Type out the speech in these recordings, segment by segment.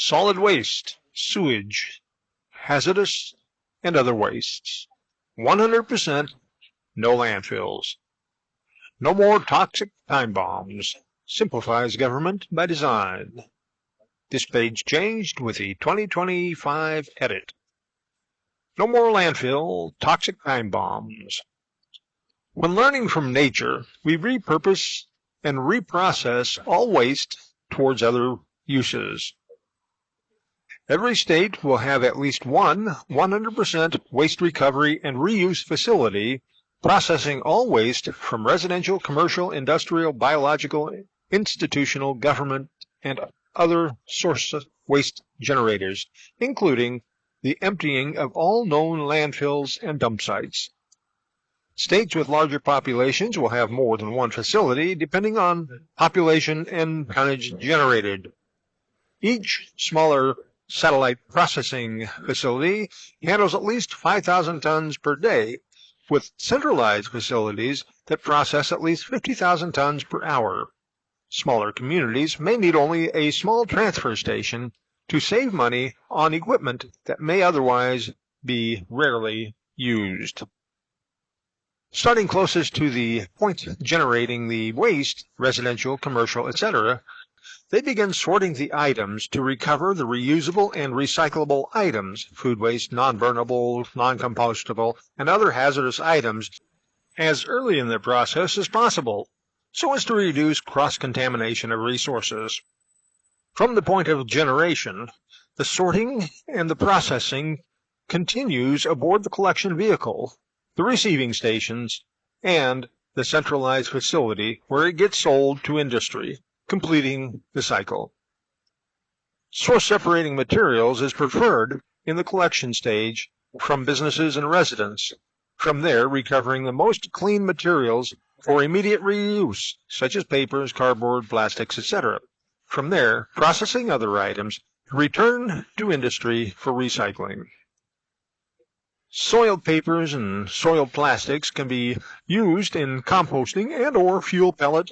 solid waste, sewage, hazardous, and other wastes. 100% no landfills. No more toxic time bombs. Simplifies government by design. This page changed with the 2025 edit. No more landfill, toxic time bombs. When learning from nature, we repurpose and reprocess all waste towards other uses. Every state will have at least one 100% waste recovery and reuse facility processing all waste from residential, commercial, industrial, biological, institutional, government, and other source waste generators, including the emptying of all known landfills and dump sites. States with larger populations will have more than one facility, depending on population and tonnage generated. Each smaller satellite processing facility handles at least 5,000 tons per day, with centralized facilities that process at least 50,000 tons per hour. Smaller communities may need only a small transfer station to save money on equipment that may otherwise be rarely used. Starting closest to the point generating the waste, residential, commercial, etc., they begin sorting the items to recover the reusable and recyclable items, food waste, non-burnable, non-compostable, and other hazardous items, as early in the process as possible, so as to reduce cross-contamination of resources. From the point of generation, the sorting and the processing continues aboard the collection vehicle, the receiving stations, and the centralized facility where it gets sold to industry, completing the cycle. Source separating materials is preferred in the collection stage from businesses and residents. From there, recovering the most clean materials for immediate reuse, such as papers, cardboard, plastics, etc. From there, processing other items to return to industry for recycling. Soiled papers and soiled plastics can be used in composting and or fuel pellet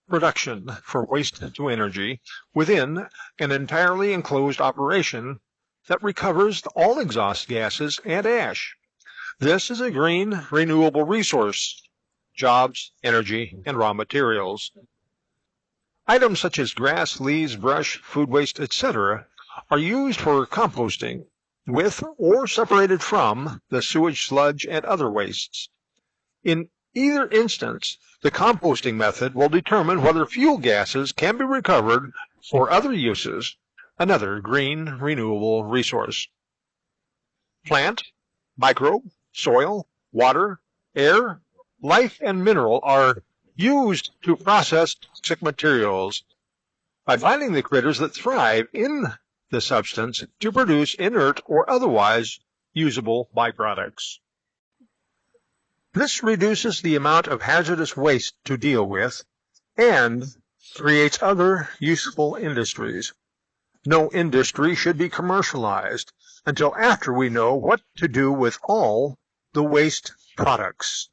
production for waste to energy within an entirely enclosed operation that recovers all exhaust gases and ash. This is a green, renewable resource, jobs, energy, and raw materials. Items such as grass, leaves, brush, food waste, etc. are used for composting with or separated from the sewage, sludge, and other wastes. In either instance, the composting method will determine whether fuel gases can be recovered for other uses, another green, renewable resource. Plant, microbe, soil, water, air, life, and mineral are used to process toxic materials by finding the critters that thrive in the substance to produce inert or otherwise usable byproducts. This reduces the amount of hazardous waste to deal with and creates other useful industries. No industry should be commercialized until after we know what to do with all the waste products.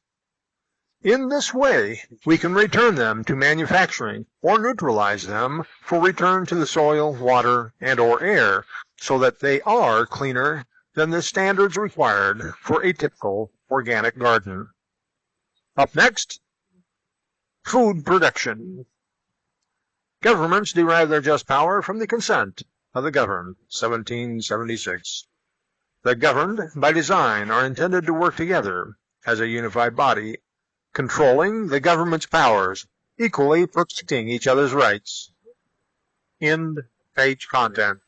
In this way, we can return them to manufacturing or neutralize them for return to the soil, water, and or air so that they are cleaner than the standards required for a typical organic garden. Up next, food production. Governments derive their just power from the consent of the governed, 1776. The governed, by design, are intended to work together as a unified body, controlling the government's powers, equally protecting each other's rights. End page content.